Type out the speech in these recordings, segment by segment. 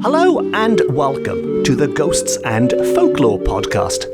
Hello and welcome to the Ghosts and Folklore podcast.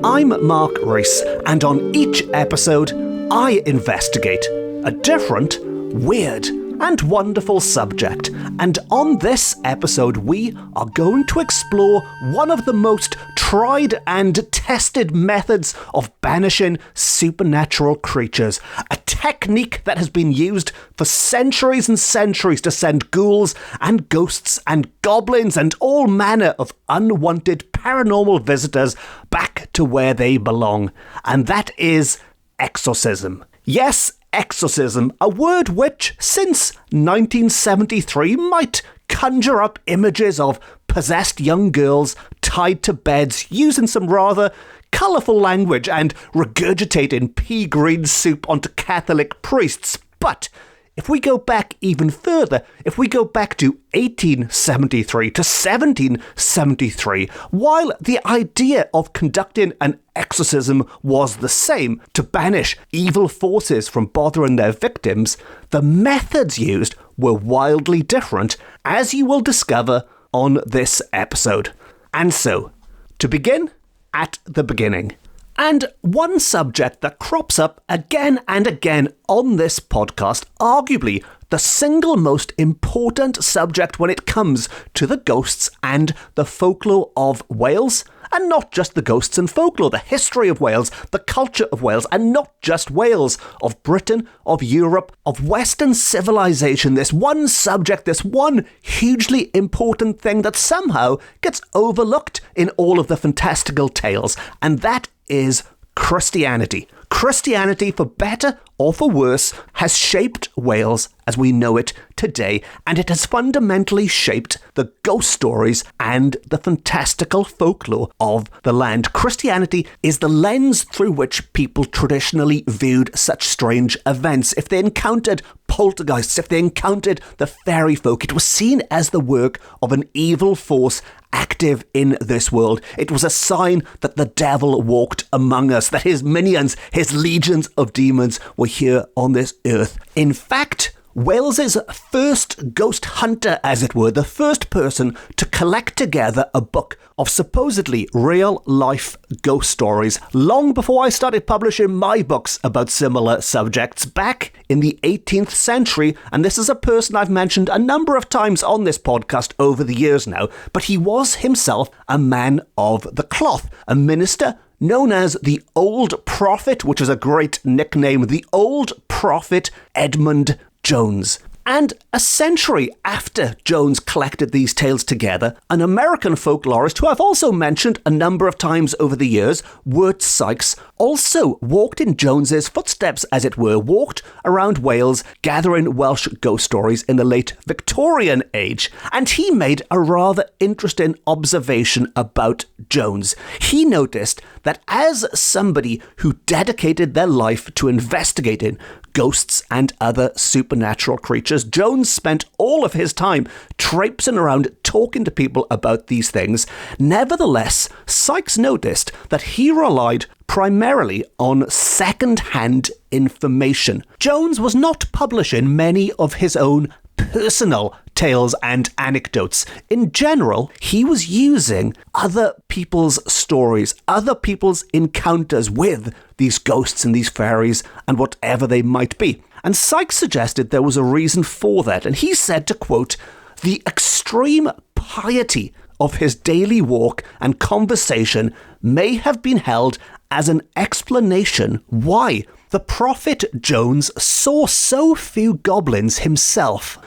I'm Mark Rees, and on each episode, I investigate a different, weird, and wonderful subject. And on this episode, we are going to explore one of the most tried and tested methods of banishing supernatural creatures. A technique that has been used for centuries and centuries to send ghouls and ghosts and goblins and all manner of unwanted paranormal visitors back to where they belong. And that is exorcism. Yes, exorcism, a word which, since 1973, might conjure up images of possessed young girls tied to beds using some rather colourful language and regurgitating pea-green soup onto Catholic priests. But if we go back even further, if we go back to 1873 to 1773, while the idea of conducting an exorcism was the same, to banish evil forces from bothering their victims, the methods used were wildly different, as you will discover on this episode. And so, to begin at the beginning. And one subject that crops up again and again on this podcast, arguably the single most important subject when it comes to the ghosts and the folklore of Wales, and not just the ghosts and folklore, the history of Wales, the culture of Wales, and not just Wales, of Britain, of Europe, of Western civilization. This one subject, this one hugely important thing that somehow gets overlooked in all of the fantastical tales, and that is Christianity. Christianity, for better or for worse, has shaped Wales as we know it today, and it has fundamentally shaped the ghost stories and the fantastical folklore of the land. Christianity is the lens through which people traditionally viewed such strange events. If they encountered poltergeists, if they encountered the fairy folk, it was seen as the work of an evil force active in this world. It was a sign that the devil walked among us, that his minions, his legions of demons were here on this earth. In fact, Wales's first ghost hunter, as it were, the first person to collect together a book of supposedly real-life ghost stories, long before I started publishing my books about similar subjects, back in the 18th century, and this is a person I've mentioned a number of times on this podcast over the years now, but he was himself a man of the cloth, a minister known as the Old Prophet, which is a great nickname, the Old Prophet Edmund Jones. And a century after Jones collected these tales together, an American folklorist who I've also mentioned a number of times over the years, Wirt Sykes, also walked in Jones's footsteps, as it were, walked around Wales gathering Welsh ghost stories in the late Victorian age. And he made a rather interesting observation about Jones. He noticed that as somebody who dedicated their life to investigating ghosts and other supernatural creatures, Jones spent all of his time traipsing around talking to people about these things. Nevertheless, Sykes noticed that he relied primarily on second-hand information. Jones was not publishing many of his own personal tales and anecdotes. In general, he was using other people's stories, other people's encounters with these ghosts and these fairies and whatever they might be. And Sykes suggested there was a reason for that, and he said, to quote, "The extreme piety of his daily walk and conversation may have been held as an explanation why the Prophet Jones saw so few goblins himself,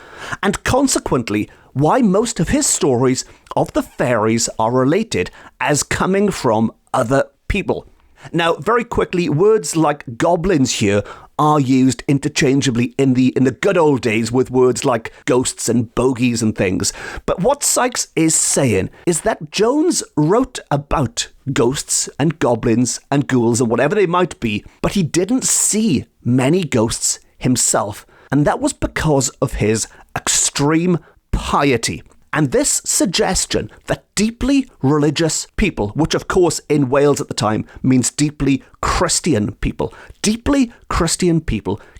and consequently why most of his stories of the fairies are related as coming from other people." Now, very quickly, words like goblins here are used interchangeably in the good old days with words like ghosts and bogeys and things. But what Sykes is saying is that Jones wrote about ghosts and goblins and ghouls and whatever they might be, but he didn't see many ghosts himself. And that was because of his extreme piety. And this suggestion that deeply religious people, which of course in Wales at the time means deeply Christian people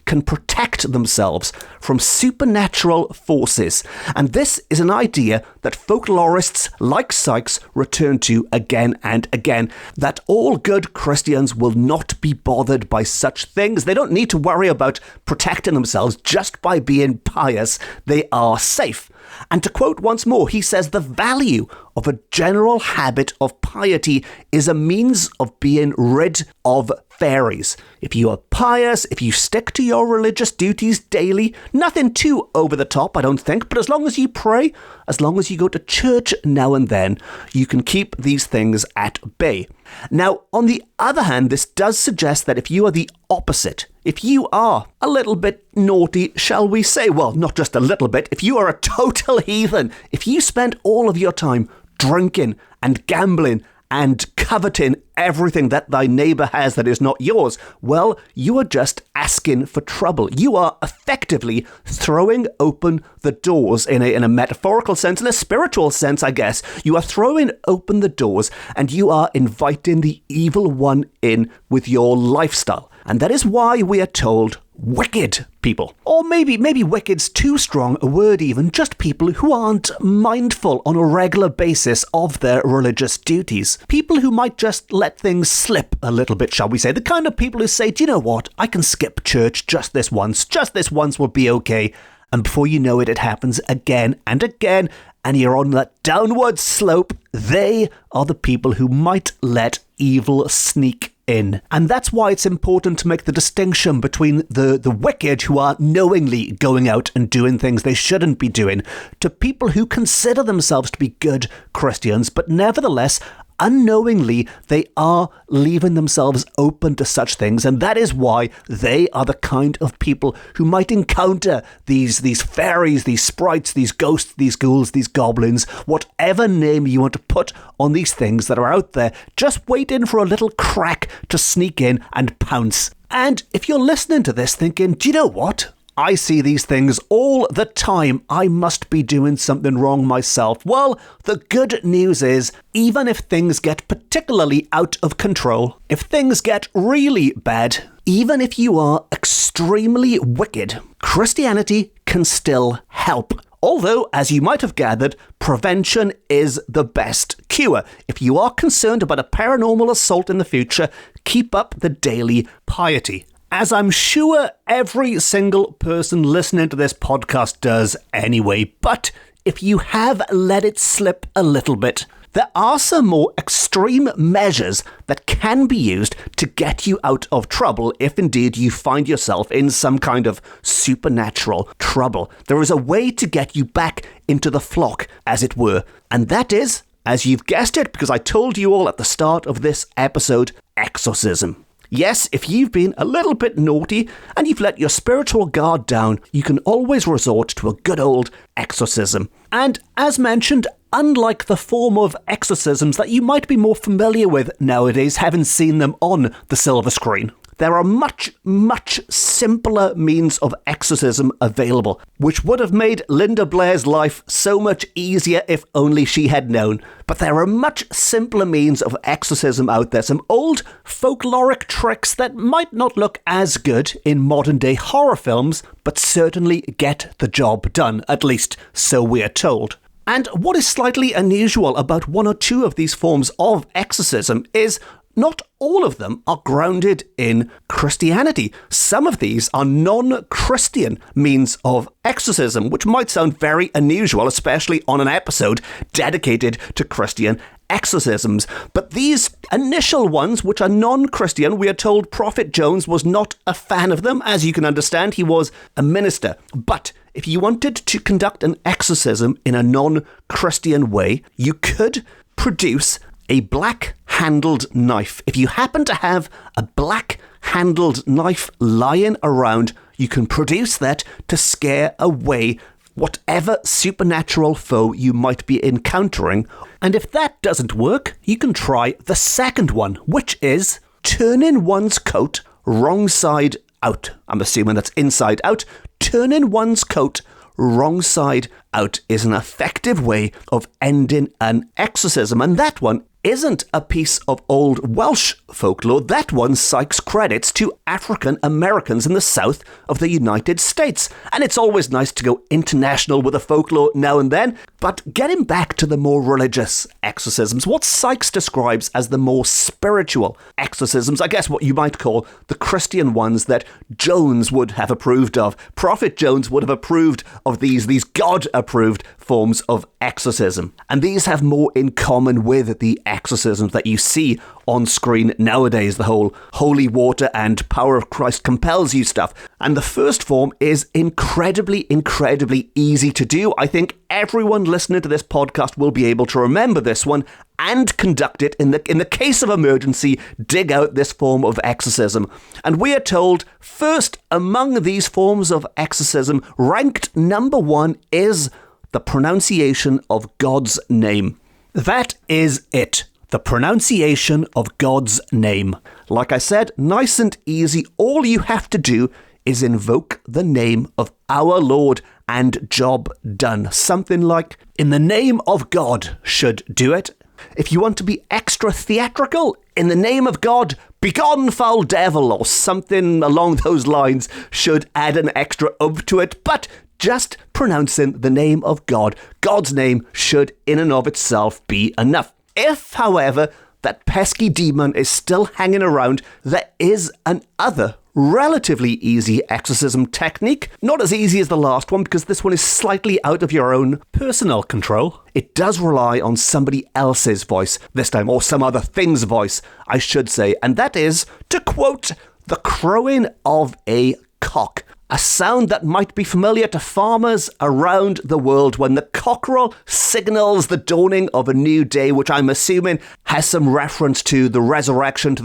can protect protect themselves from supernatural forces. And this is an idea that folklorists like Sykes return to again and again, that all good Christians will not be bothered by such things. They don't need to worry about protecting themselves just by being pious. They are safe. And to quote once more, he says the value of a general habit of piety is a means of being rid of fairies. If you are pious, if you stick to your religious duties daily, nothing too over the top, I don't think, but as long as you pray, as long as you go to church now and then, you can keep these things at bay. Now, on the other hand, this does suggest that if you are the opposite, if you are a little bit naughty, shall we say, well, not just a little bit, if you are a total heathen, if you spend all of your time drinking and gambling and coveting everything that thy neighbour has that is not yours, well, you are just asking for trouble. You are effectively throwing open the doors in a metaphorical sense, in a spiritual sense, I guess. You are throwing open the doors and you are inviting the evil one in with your lifestyle. And that is why we are told wicked people. Or maybe wicked's too strong a word even, just people who aren't mindful on a regular basis of their religious duties. People who might just let things slip a little bit, shall we say. The kind of people who say, do you know what, I can skip church just this once will be okay. And before you know it, it happens again and again, and you're on that downward slope. They are the people who might let evil sneak in. And that's why it's important to make the distinction between the wicked who are knowingly going out and doing things they shouldn't be doing, to people who consider themselves to be good Christians, but nevertheless, unknowingly, they are leaving themselves open to such things, and that is why they are the kind of people who might encounter these fairies, these sprites, these ghosts, these ghouls, these goblins, whatever name you want to put on these things that are out there, just waiting for a little crack to sneak in and pounce. And if you're listening to this thinking, do you know what? I see these things all the time. I must be doing something wrong myself. Well, the good news is, even if things get particularly out of control, if things get really bad, even if you are extremely wicked, Christianity can still help. Although, as you might have gathered, prevention is the best cure. If you are concerned about a paranormal assault in the future, keep up the daily piety. As I'm sure every single person listening to this podcast does anyway. But if you have let it slip a little bit, there are some more extreme measures that can be used to get you out of trouble if indeed you find yourself in some kind of supernatural trouble. There is a way to get you back into the flock, as it were, and that is, as you've guessed it, because I told you all at the start of this episode, exorcism. Yes, if you've been a little bit naughty and you've let your spiritual guard down, you can always resort to a good old exorcism. And as mentioned, unlike the form of exorcisms that you might be more familiar with nowadays, having seen them on the silver screen, there are much, much simpler means of exorcism available, which would have made Linda Blair's life so much easier if only she had known. But there are much simpler means of exorcism out there, some old folkloric tricks that might not look as good in modern-day horror films, but certainly get the job done, at least so we're told. And what is slightly unusual about one or two of these forms of exorcism is not all of them are grounded in Christianity. Some of these are non-Christian means of exorcism, which might sound very unusual, especially on an episode dedicated to Christian exorcisms. But these initial ones, which are non-Christian, we are told Prophet Jones was not a fan of them. As you can understand, he was a minister. But if you wanted to conduct an exorcism in a non-Christian way, you could produce a black-handled knife. If you happen to have a black-handled knife lying around, you can produce that to scare away whatever supernatural foe you might be encountering. And if that doesn't work, you can try the second one, which is turning one's coat wrong side out. I'm assuming that's inside out. Turning one's coat wrong side out is an effective way of ending an exorcism, and that one isn't a piece of old Welsh folklore. That one cites credits to African Americans in the south of the United States. And it's always nice to go international with a folklore now and then. But getting back to the more religious exorcisms, what Sykes describes as the more spiritual exorcisms, I guess what you might call the Christian ones that Jones would have approved of. Prophet Jones would have approved of these God-approved forms of exorcism. And these have more in common with the exorcisms that you see on screen nowadays, the whole holy water and power of Christ compels you stuff. And the first form is incredibly easy to do. I think everyone listening to this podcast will be able to remember this one and conduct it in the case of emergency, dig out this form of exorcism. And we are told first among these forms of exorcism, ranked number 1 is the pronunciation of God's name. That is it. The pronunciation of God's name. Like I said, nice and easy. All you have to do is invoke the name of our Lord and job done. Something like, in the name of God should do it. If you want to be extra theatrical, in the name of God, begone foul devil, or something along those lines should add an extra oomph to it. But just pronouncing the name of God, God's name should in and of itself be enough. If, however, that pesky demon is still hanging around, there is another relatively easy exorcism technique. Not as easy as the last one, because this one is slightly out of your own personal control. It does rely on somebody else's voice this time, or some other thing's voice, I should say. And that is, to quote, the crowing of a cock. A sound that might be familiar to farmers around the world when the cockerel signals the dawning of a new day, which I'm assuming has some reference to the resurrection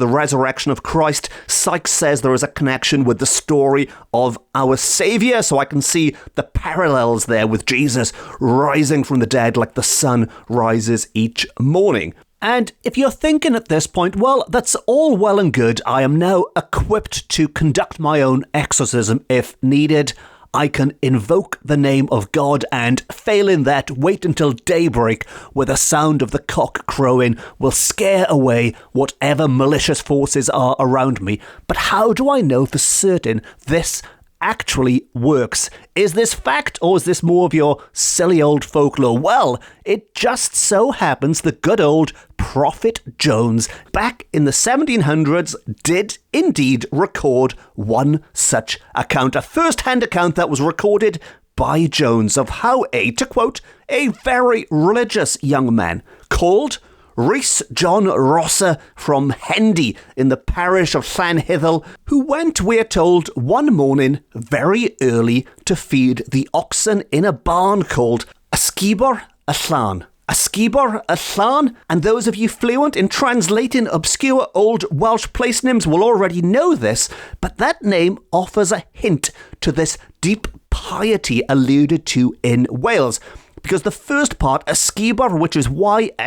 of Christ. Sykes says there is a connection with the story of our Saviour, so I can see the parallels there with Jesus rising from the dead like the sun rises each morning. And if you're thinking at this point, well, that's all well and good. I am now equipped to conduct my own exorcism if needed. I can invoke the name of God and, failing that, wait until daybreak where the sound of the cock crowing will scare away whatever malicious forces are around me. But how do I know for certain this actually works? Is this fact, or is this more of your silly old folklore? Well, it just so happens the good old Prophet Jones, back in the 1700s, did indeed record one such account, a first-hand account that was recorded by Jones of how to quote, a very religious young man called Rees John Rosser from Hendy in the parish of Llanhithl, who went, we're told, one morning very early to feed the oxen in a barn called Ysgubor y Llan. Ysgubor y Llan, and those of you fluent in translating obscure old Welsh place names will already know this, but that name offers a hint to this deep piety alluded to in Wales. Because the first part, Ysgubor, which is Y-S-G-U-B-R,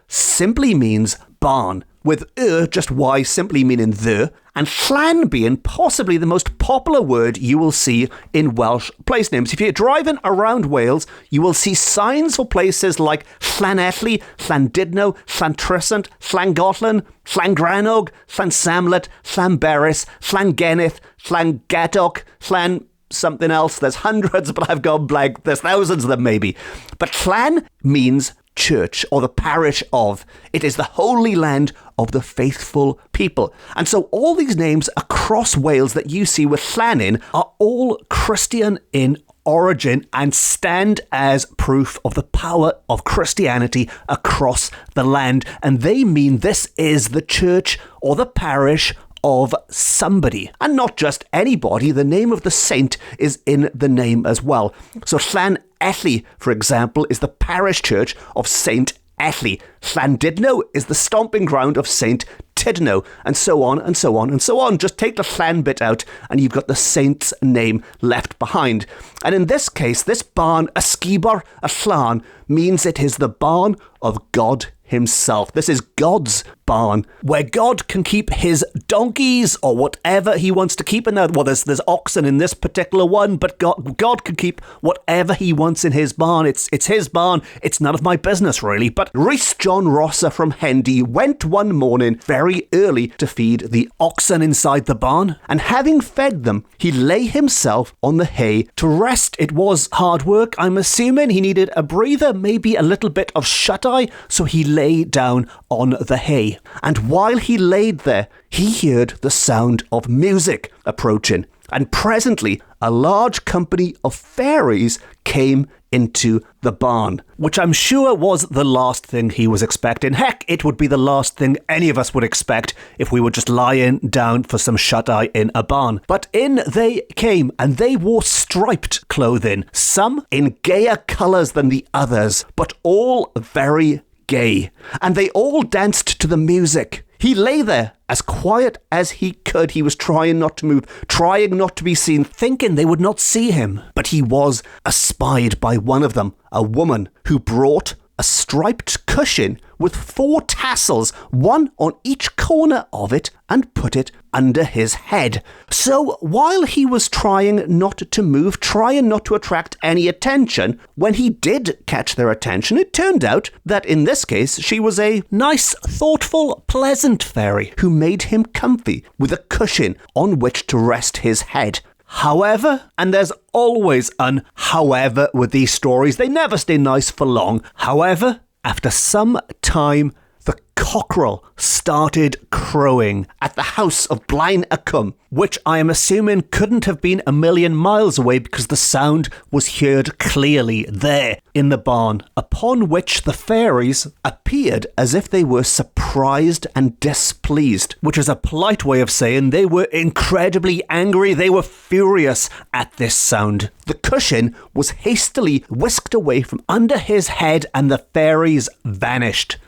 simply means barn, with just Y simply meaning the, and Llan being possibly the most popular word you will see in Welsh place names. If you're driving around Wales, you will see signs for places like Llanelli, Llandudno, Llantrisant, Llangollen, Llangranog, Llansamlet, Llanberis, Llangenith, Llangadog, something else. There's hundreds, but I've gone blank. There's thousands of them maybe. But Llan means church, or the parish of. It is the holy land of the faithful people. And so all these names across Wales that you see with Llan in are all Christian in origin and stand as proof of the power of Christianity across the land. And they mean this is the church or the parish of somebody, and not just anybody. The name of the saint is in the name as well. So Llanelli, for example, is the parish church of Saint Elli. Llandudno is the stomping ground of Saint Tidno, and so on and so on and so on. Just take the Llan bit out and you've got the saint's name left behind. And in this case, this barn, Ysgubor y Llan, means it is the barn of God himself. This is God's barn, where God can keep his donkeys or whatever he wants to keep in there. Well, there's oxen in this particular one, but God can keep whatever he wants in his barn. It's his barn. It's none of my business, really. But Rees John Rosser from Hendy went one morning very early to feed the oxen inside the barn, and having fed them, he lay himself on the hay to rest. It was hard work. I'm assuming he needed a breather, maybe a little bit of shut-eye, so he lay down on the hay. And while he laid there, he heard the sound of music approaching. And presently, a large company of fairies came into the barn, which I'm sure was the last thing he was expecting. Heck, it would be the last thing any of us would expect if we were just lying down for some shut-eye in a barn. But in they came, and they wore striped clothing, some in gayer colours than the others, but all very gay. And they all danced to the music. He lay there as quiet as he could. He was trying not to move, trying not to be seen, thinking they would not see him. But he was espied by one of them, a woman who brought a striped cushion with 4 tassels, one on each corner of it, and put it under his head. So while he was trying not to move, trying not to attract any attention, when he did catch their attention, it turned out that in this case she was a nice, thoughtful, pleasant fairy who made him comfy with a cushion on which to rest his head. However, and there's always an however with these stories, they never stay nice for long. However, after some time, the cockerel started crowing at the house of Blaen Ycwm, which I am assuming couldn't have been a million miles away because the sound was heard clearly there in the barn, upon which the fairies appeared as if they were surprised and displeased, which is a polite way of saying they were incredibly angry. They were furious at this sound. The cushion was hastily whisked away from under his head and the fairies vanished.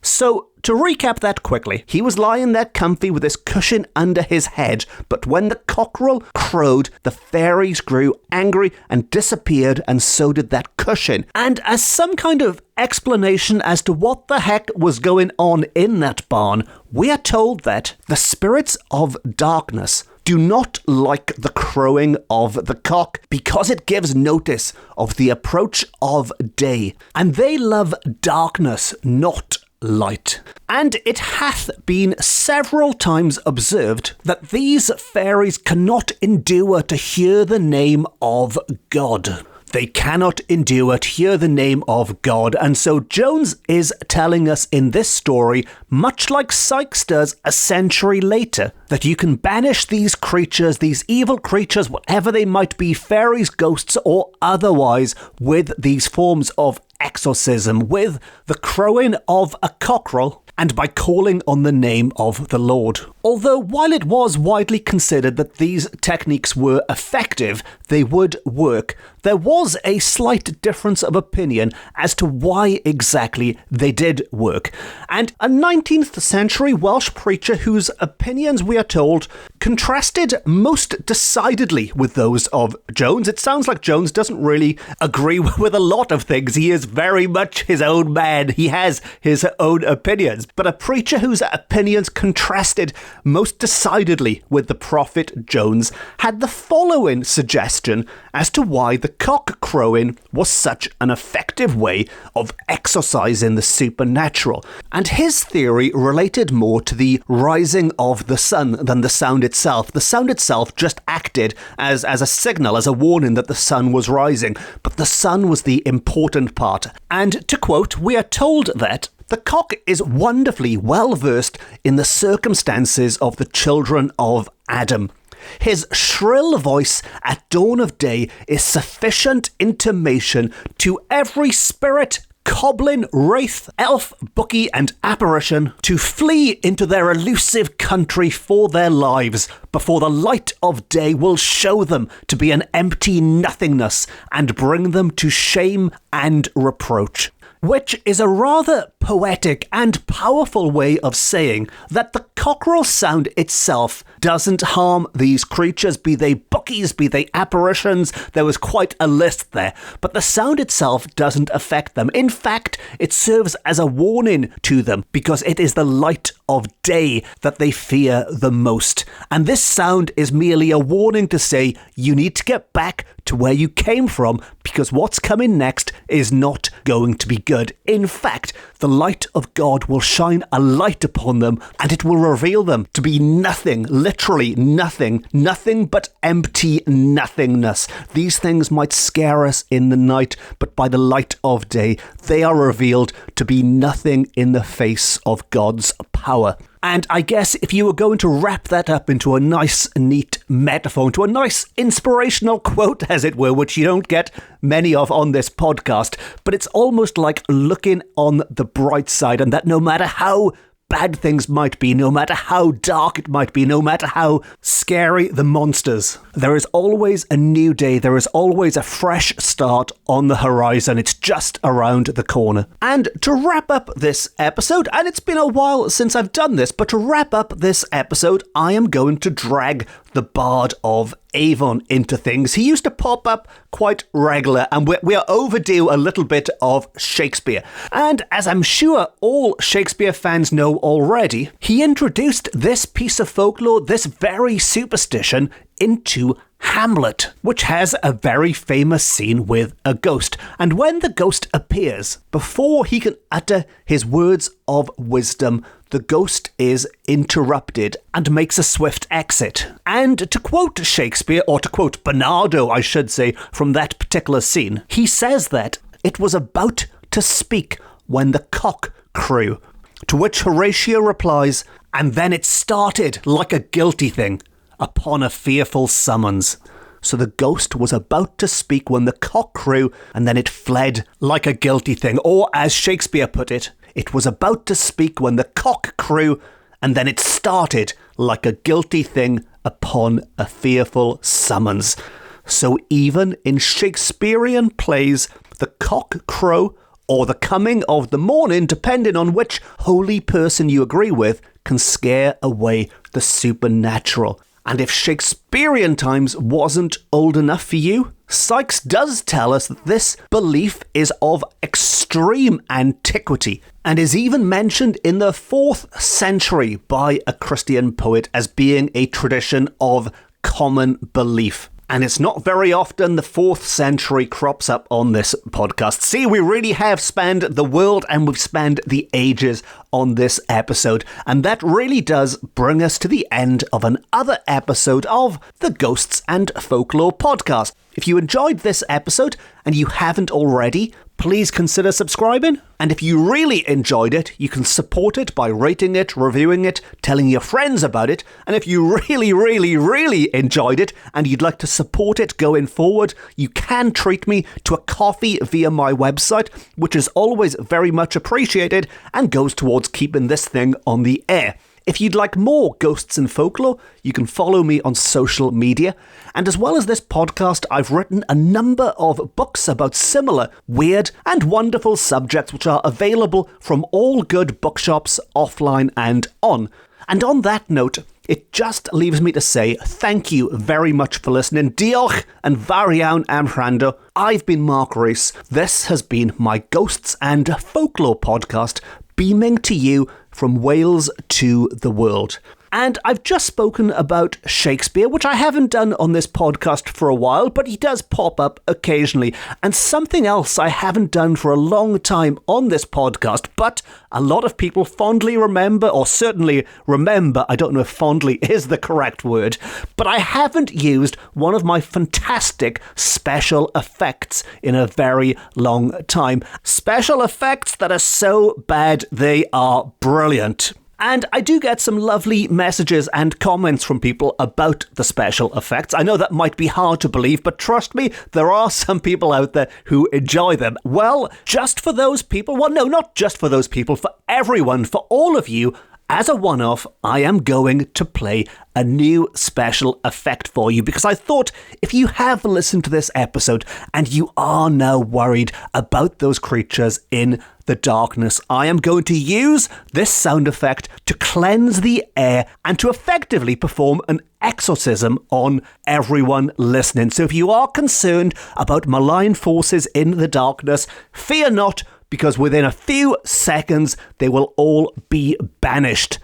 So, to recap that quickly, he was lying there comfy with this cushion under his head, but when the cockerel crowed, the fairies grew angry and disappeared, and so did that cushion. And as some kind of explanation as to what the heck was going on in that barn, we are told that the spirits of darkness do not like the crowing of the cock because it gives notice of the approach of day, and they love darkness, not light. And it hath been several times observed that these fairies cannot endure to hear the name of God. They cannot endure to hear the name of God, and so Jones is telling us in this story, much like Sykes does a century later, that you can banish these creatures, these evil creatures, whatever they might be, fairies, ghosts, or otherwise, with these forms of exorcism, with the crowing of a cockerel, and by calling on the name of the Lord. Although while it was widely considered that these techniques were effective, they would work, there was a slight difference of opinion as to why exactly they did work. And a 19th century Welsh preacher whose opinions, we are told, contrasted most decidedly with those of Jones. It sounds like Jones doesn't really agree with a lot of things. He is very much his own man. He has his own opinions. But a preacher whose opinions contrasted most decidedly with the prophet Jones had the following suggestion as to why the cock crowing was such an effective way of exorcising the supernatural. And his theory related more to the rising of the sun than the sound itself. The sound itself just acted as a signal, as a warning that the sun was rising, but the sun was the important part. And to quote, we are told that the cock is wonderfully well versed in the circumstances of the children of Adam. His shrill voice at dawn of day is sufficient intimation to every spirit, goblin, wraith, elf, bogey, and apparition to flee into their elusive country for their lives before the light of day will show them to be an empty nothingness and bring them to shame and reproach. which is a rather poetic and powerful way of saying that the cockerel sound itself doesn't harm these creatures, be they bogeys, be they apparitions. There was quite a list there, but the sound itself doesn't affect them. In fact, it serves as a warning to them because it is the light of day that they fear the most. And this sound is merely a warning to say you need to get back to where you came from because what's coming next is not going to be good. In fact, the light of God will shine a light upon them and it will reveal them to be nothing, literally nothing but empty nothingness. These things might scare us in the night, but by the light of day, they are revealed to be nothing in the face of God's power. And I guess if you were going to wrap that up into a nice, neat metaphor, into a nice inspirational quote, as it were, which you don't get many of on this podcast, but it's almost like looking on the bright side, and that no matter how bad things might be, no matter how dark it might be, no matter how scary the monsters, there is always a new day, there is always a fresh start on the horizon. It's just around the corner. And to wrap up this episode, and it's been a while since I've done this, but to wrap up this episode, I am going to drag the Bard of Avon into things. He used to pop up quite regular, and we are overdue a little bit of Shakespeare. And as I'm sure all Shakespeare fans know already, he introduced this piece of folklore, this very superstition, into Hamlet, which has a very famous scene with a ghost. And when the ghost appears, before he can utter his words of wisdom, the ghost is interrupted and makes a swift exit. And to quote Shakespeare, or to quote Bernardo, I should say, from that particular scene, he says that it was about to speak when the cock crew, to which Horatio replies, and then it started like a guilty thing upon a fearful summons. So the ghost was about to speak when the cock crew, and then it fled like a guilty thing. Or as Shakespeare put it, it was about to speak when the cock crew, and then it started like a guilty thing upon a fearful summons. So even in Shakespearean plays, the cock crow or the coming of the morning, depending on which holy person you agree with, can scare away the supernatural. And if Shakespearean times wasn't old enough for you, Sykes does tell us that this belief is of extreme antiquity and is even mentioned in the 4th century by a Christian poet as being a tradition of common belief. And it's not very often the 4th century crops up on this podcast. See, we really have spanned the world and we've spanned the ages on this episode. And that really does bring us to the end of another episode of the Ghosts and Folklore podcast. If you enjoyed this episode and you haven't already, please consider subscribing. And if you really enjoyed it, you can support it by rating it, reviewing it, telling your friends about it. And if you really enjoyed it and you'd like to support it going forward, you can treat me to a coffee via my website, which is always very much appreciated and goes towards keeping this thing on the air. If you'd like more Ghosts and Folklore, you can follow me on social media. And as well as this podcast, I've written a number of books about similar weird and wonderful subjects which are available from all good bookshops, offline and on. And on that note, it just leaves me to say thank you very much for listening. Diolch and fawr iawn am wrando. I've been Mark Rees. This has been my Ghosts and Folklore podcast, beaming to you from Wales to the world. And I've just spoken about Shakespeare, which I haven't done on this podcast for a while, but he does pop up occasionally. And something else I haven't done for a long time on this podcast, but a lot of people fondly remember, or certainly remember, I don't know if fondly is the correct word, but I haven't used one of my fantastic special effects in a very long time. Special effects that are so bad they are brilliant. And I do get some lovely messages and comments from people about the special effects. I know that might be hard to believe, but trust me, there are some people out there who enjoy them. Well, just for those people, well, no, not just for those people, for everyone, for all of you, as a one-off, I am going to play a new special effect for you because I thought if you have listened to this episode and you are now worried about those creatures in the darkness, I am going to use this sound effect to cleanse the air and to effectively perform an exorcism on everyone listening. So if you are concerned about malign forces in the darkness, fear not, because within a few seconds, they will all be banished.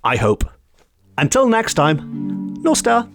I hope. Until next time, no star.